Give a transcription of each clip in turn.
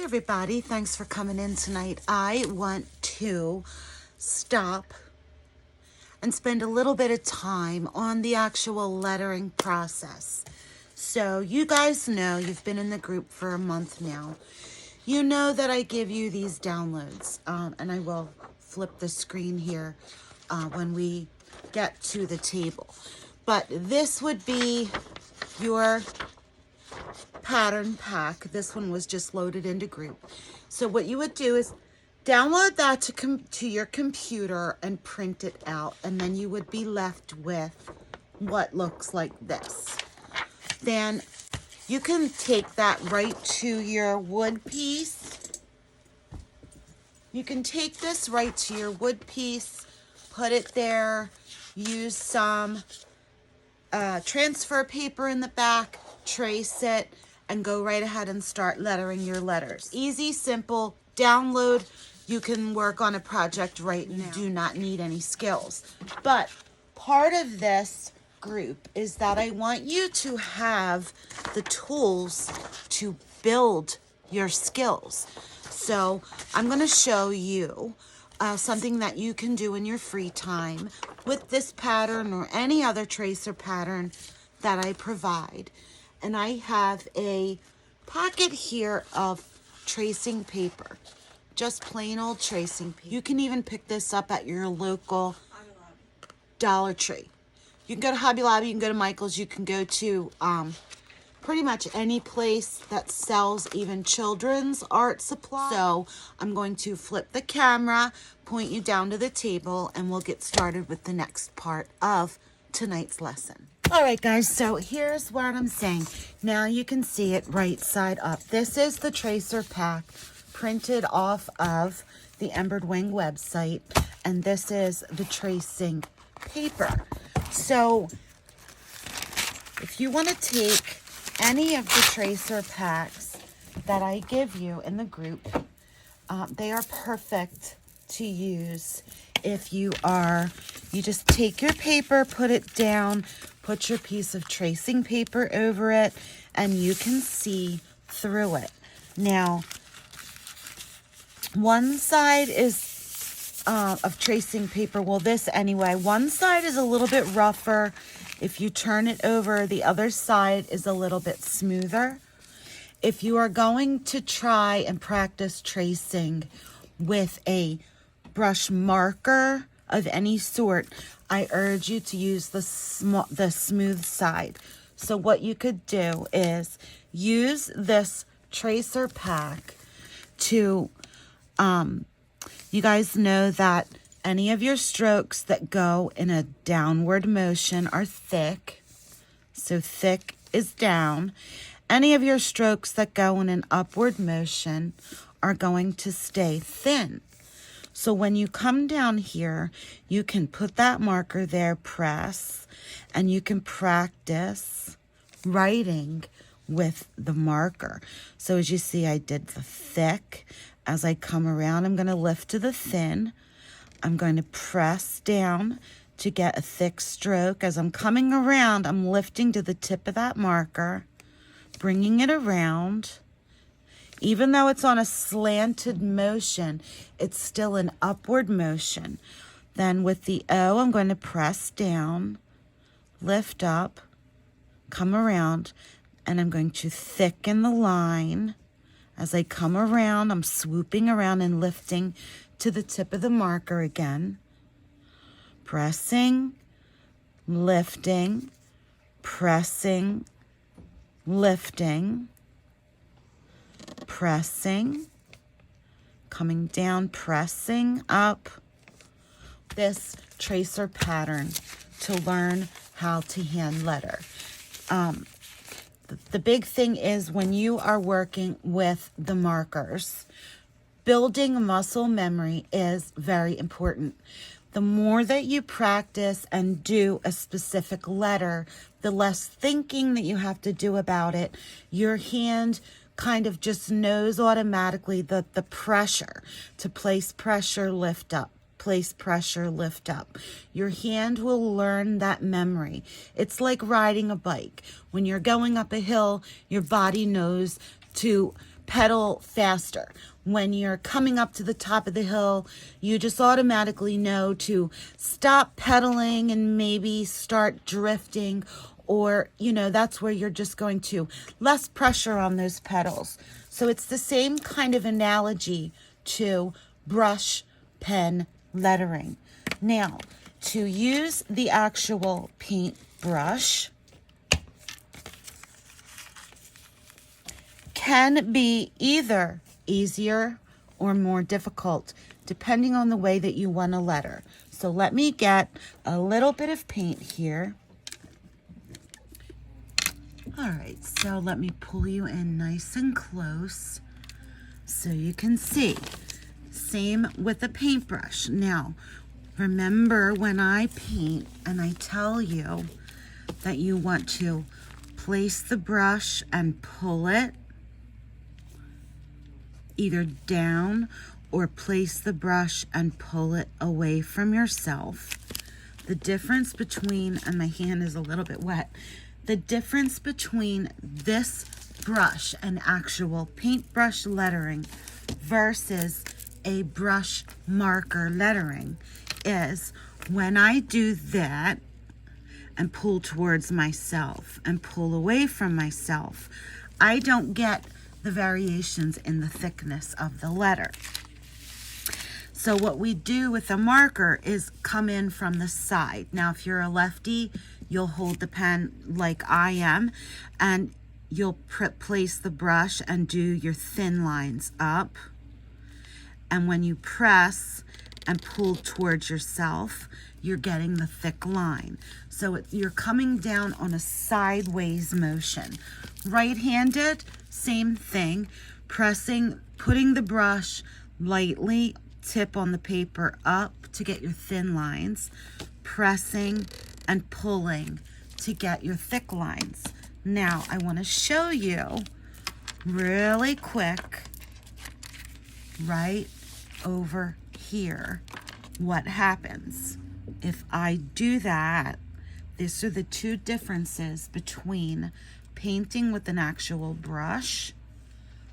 everybody, thanks for coming in tonight. I want to stop and spend a little bit of time on the actual lettering process. So you guys know, you've been in the group for a month now. You know that I give you these downloads, and I will flip the screen here when we get to the table. But this would be your pattern pack. This one was just loaded into group. So what you would do is download that to your computer and print it out, and then you would be left with what looks like this. Then you can take that right to your wood piece. You can take this right to your wood piece, put it there, use some transfer paper in the back, trace it, and go right ahead and start lettering your letters. Easy, simple, download. You can work on a project right now. You do not need any skills. But part of this group is that I want you to have the tools to build your skills. So I'm going to show you something that you can do in your free time with this pattern or any other tracer pattern that I provide. And I have a packet here of tracing paper, just plain old tracing paper. You can even pick this up at your local Dollar Tree. You can go to Hobby Lobby, you can go to Michael's, you can go to pretty much any place that sells even children's art supplies. So I'm going to flip the camera, point you down to the table, and we'll get started with the next part of tonight's lesson. All right, guys, so here's what I'm saying. Now you can see it right side up. This is the tracer pack printed off of the Embered Wing website, and this is the tracing paper. So if you want to take any of the tracer packs that I give you in the group, they are perfect to use if you just take your paper, put it down, put your piece of tracing paper over it, and you can see through it. Now, one side is of tracing paper, well, this anyway, one side is a little bit rougher. If you turn it over, the other side is a little bit smoother. If you are going to try and practice tracing with a brush marker of any sort, I urge you to use the smooth side. So what you could do is use this tracer pack to, you guys know that any of your strokes that go in a downward motion are thick. So thick is down. Any of your strokes that go in an upward motion are going to stay thin. So when you come down here, you can put that marker there, press, and you can practice writing with the marker. So as you see, I did the thick. As I come around, I'm going to lift to the thin. I'm going to press down to get a thick stroke. As I'm coming around, I'm lifting to the tip of that marker, bringing it around. Even though it's on a slanted motion, it's still an upward motion. Then with the O, I'm going to press down, lift up, come around, and I'm going to thicken the line. As I come around, I'm swooping around and lifting to the tip of the marker again. Pressing, lifting, pressing, lifting, pressing, coming down, pressing up. This tracer pattern to learn how to hand letter. The big thing is when you are working with the markers, building muscle memory is very important. The more that you practice and do a specific letter, the less thinking that you have to do about it. Your hand kind of just knows automatically the pressure to place pressure, lift up, place pressure, lift up. Your hand will learn that memory. It's like riding a bike. When you're going up a hill, your body knows to pedal faster. When you're coming up to the top of the hill, you just automatically know to stop pedaling and maybe start drifting, or, you know, that's where you're just going to less pressure on those pedals. So it's the same kind of analogy to brush pen lettering. Now, to use the actual paintbrush can be either easier or more difficult, depending on the way that you want to letter. So let me get a little bit of paint here. All right, so let me pull you in nice and close so you can see. Same with the paintbrush. Now, remember when I paint and I tell you that you want to place the brush and pull it either down or place the brush and pull it away from yourself. The difference between, and my hand is a little bit wet, the difference between this brush and actual paintbrush lettering versus a brush marker lettering is when I do that and pull towards myself and pull away from myself, I don't get the variations in the thickness of the letter. So what we do with a marker is come in from the side. Now, if you're a lefty, you'll hold the pen like I am, and you'll place the brush and do your thin lines up. And when you press and pull towards yourself, you're getting the thick line. So you're coming down on a sideways motion. Right-handed, same thing. Pressing, putting the brush lightly, tip on the paper up to get your thin lines. Pressing and pulling to get your thick lines. Now, I want to show you really quick right over here what happens. If I do that, these are the two differences between painting with an actual brush,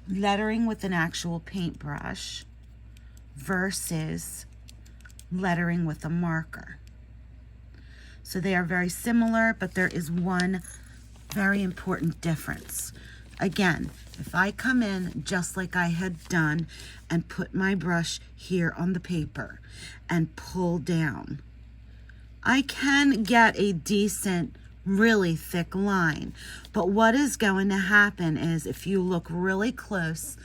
lettering with an actual paintbrush, versus lettering with a marker. So they are very similar, but there is one very important difference. Again, if I come in just like I had done and put my brush here on the paper and pull down, I can get a decent, really thick line. But what is going to happen is if you look really close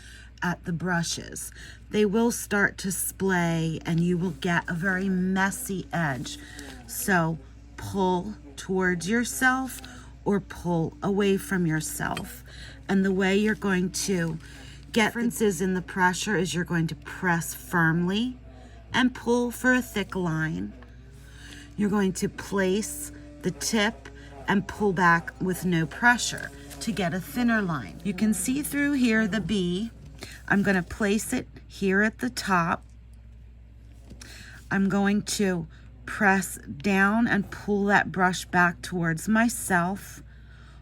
at the brushes, they will start to splay and you will get a very messy edge. So pull towards yourself or pull away from yourself. And the way you're going to get differences in the pressure is you're going to press firmly and pull for a thick line. You're going to place the tip and pull back with no pressure to get a thinner line. You can see through here the B. I'm going to place it here at the top. I'm going to press down and pull that brush back towards myself,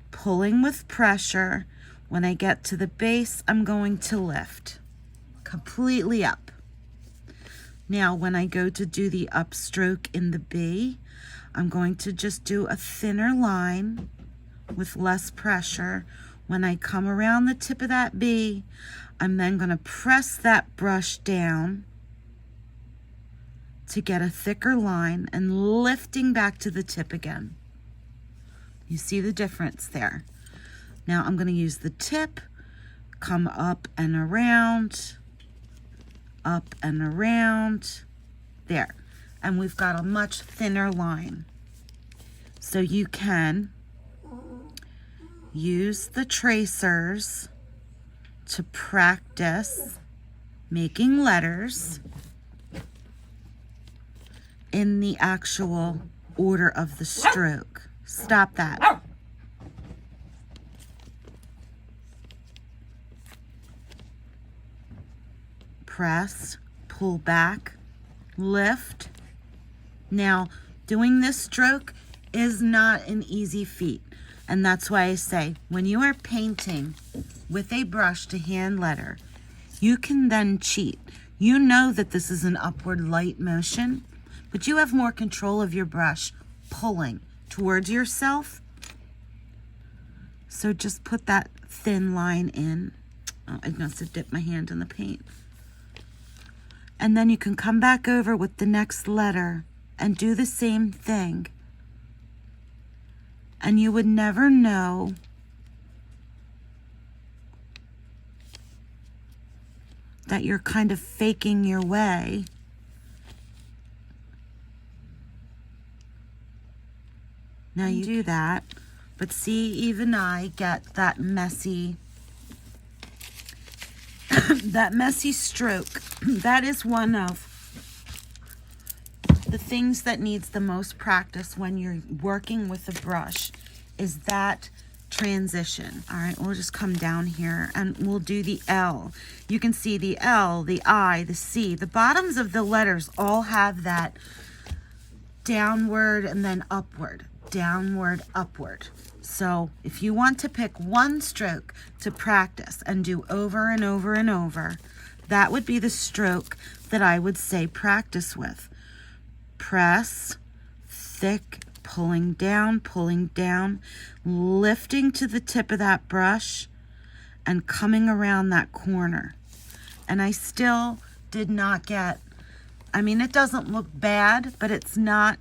pulling with pressure. When I get to the base, I'm going to lift completely up. Now, when I go to do the upstroke in the B, I'm going to just do a thinner line with less pressure. When I come around the tip of that B, I'm then going to press that brush down to get a thicker line and lifting back to the tip again. You see the difference there. Now I'm going to use the tip, come up and around, there. And we've got a much thinner line. So you can use the tracers to practice making letters in the actual order of the stroke. Stop that. Press, pull back, lift. Now, doing this stroke is not an easy feat. And that's why I say, when you are painting with a brush to hand letter, you can then cheat. You know that this is an upward light motion, but you have more control of your brush pulling towards yourself. So just put that thin line in. Oh, I must have dipped my hand in the paint. And then you can come back over with the next letter and do the same thing. And you would never know that you're kind of faking your way. Now you do that, but see, even I get that messy, that messy stroke. That is one of the things that needs the most practice when you're working with a brush, is that transition. All right, we'll just come down here and we'll do the L. You can see the L, the I, the C. The bottoms of the letters all have that downward and then upward, downward, upward. So if you want to pick one stroke to practice and do over and over and over, that would be the stroke that I would say practice with. Press, thick, pulling down, lifting to the tip of that brush and coming around that corner. And I still did not get, I mean, it doesn't look bad, but it's not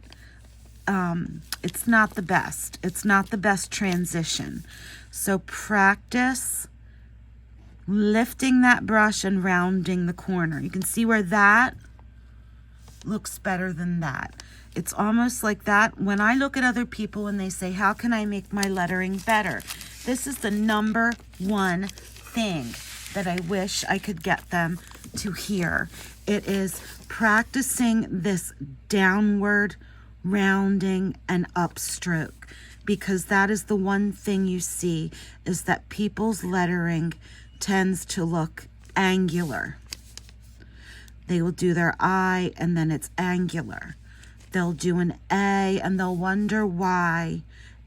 the best. It's not the best transition. So practice lifting that brush and rounding the corner. You can see where that looks better than that. It's almost like that. When I look at other people and they say, how can I make my lettering better? This is the number one thing that I wish I could get them to hear. It is practicing this downward rounding and upstroke, because that is the one thing you see, is that people's lettering tends to look angular. They will do their I and then it's angular. They'll do an A and they'll wonder why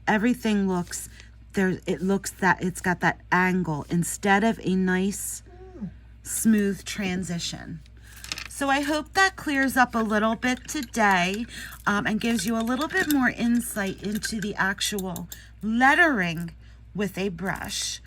everything looks there. It looks that it's got that angle instead of a nice smooth transition. So I hope that clears up a little bit today and gives you a little bit more insight into the actual lettering with a brush.